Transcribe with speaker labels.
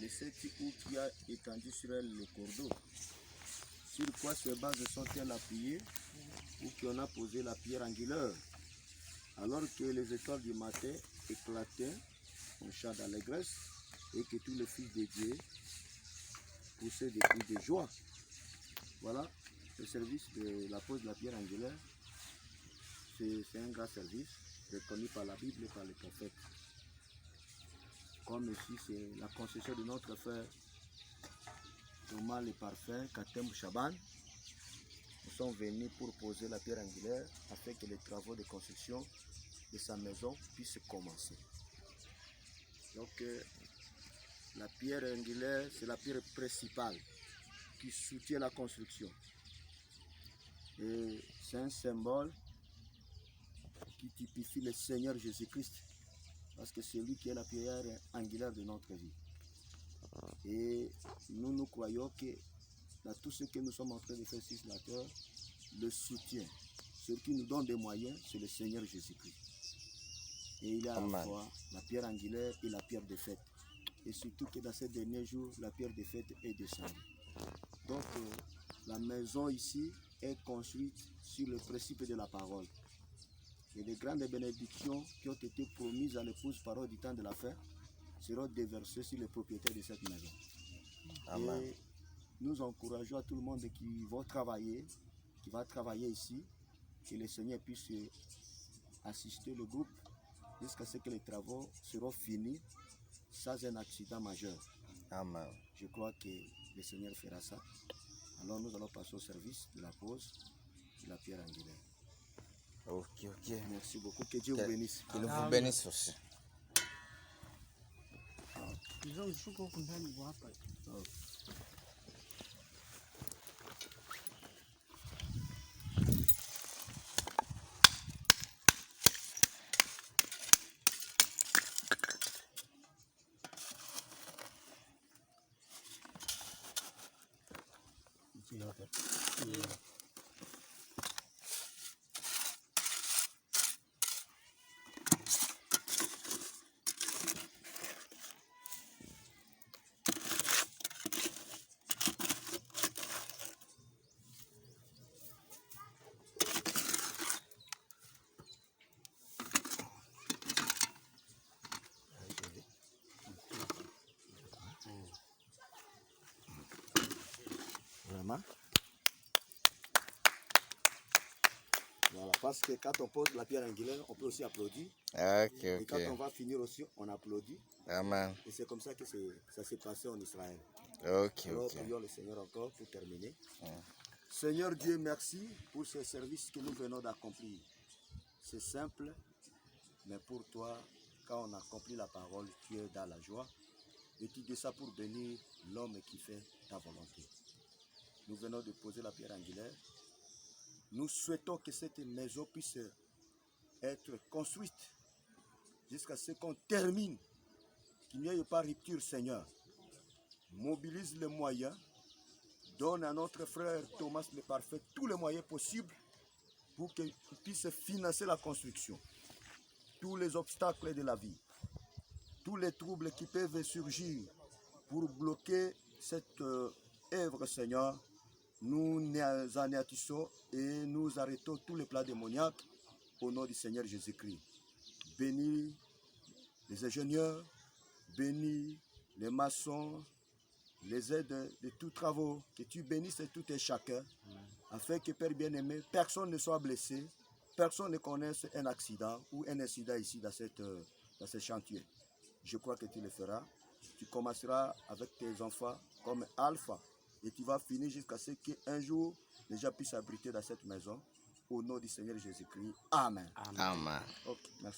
Speaker 1: le septième ou qui a étendu sur elle le cordeau. Sur quoi ces bases sont-elles appuyées ou qu'on a posé la pierre angulaire? Alors que les étoiles du matin éclataient en chant d'allégresse et que tous les fils de Dieu poussaient des cris de joie. Voilà, le service de la pose de la pierre angulaire, c'est un grand service reconnu par la Bible et par les prophètes. Comme ici, c'est la concession de notre frère Thomas le Parfait, Katem Chaban. Nous sommes venus pour poser la pierre angulaire afin que les travaux de construction de sa maison puissent commencer. Donc, la pierre angulaire, c'est la pierre principale qui soutient la construction. Et c'est un symbole qui typifie le Seigneur Jésus-Christ, parce que c'est lui qui est la pierre angulaire de notre vie. Et nous croyons que dans tout ce que nous sommes en train de faire sur la terre, le soutien, celui qui nous donne des moyens, c'est le Seigneur Jésus-Christ. Et il y a à la fois la pierre angulaire et la pierre de fête. Et surtout que dans ces derniers jours, la pierre de fête est descendue. Donc, la maison ici est construite sur le principe de la parole. Et les grandes bénédictions qui ont été promises à l'épouse parole du temps de la fin seront déversées sur les propriétaires de cette maison. Amen. Et nous encourageons à tout le monde qui va travailler ici, que le Seigneur puisse assister le groupe jusqu'à ce que les travaux seront finis sans un accident majeur. Amen. Je crois que le Seigneur fera ça. Alors nous allons passer au service de la pose de la pierre angulaire.
Speaker 2: Ok.
Speaker 1: Merci beaucoup. Que Dieu vous bénisse.
Speaker 2: Que nous vous bénisse aussi.
Speaker 1: Vraiment. Voilà, parce que quand on pose la pierre angulaire, on peut aussi applaudir. Et quand on va finir aussi, on applaudit.
Speaker 2: Amen.
Speaker 1: Et c'est comme ça que ça s'est passé en Israël. Alors, prions le Seigneur encore pour terminer. Seigneur Dieu, merci pour ce service que nous venons d'accomplir. C'est simple, mais pour toi, quand on accomplit la parole, tu es dans la joie. Et tu dis ça pour bénir l'homme qui fait ta volonté. Nous venons de poser la pierre angulaire. Nous souhaitons que cette maison puisse être construite jusqu'à ce qu'on termine. Qu'il n'y ait pas rupture, Seigneur. Mobilise les moyens. Donne à notre frère Thomas le Parfait tous les moyens possibles pour qu'il puisse financer la construction. Tous les obstacles de la vie, tous les troubles qui peuvent surgir pour bloquer cette œuvre, Seigneur, nous anéantissons et nous arrêtons tous les plans démoniaques au nom du Seigneur Jésus-Christ. Bénis les ingénieurs, bénis les maçons, les aides de tous travaux, que tu bénisses tout et chacun, afin que, Père bien-aimé, personne ne soit blessé, personne ne connaisse un accident ou un incident ici dans ce chantier. Je crois que tu le feras. Tu commenceras avec tes enfants comme alpha et tu vas finir jusqu'à ce qu'un jour les gens puissent abriter dans cette maison. Au nom du Seigneur Jésus-Christ. Amen.
Speaker 2: Amen.
Speaker 1: Ok, merci.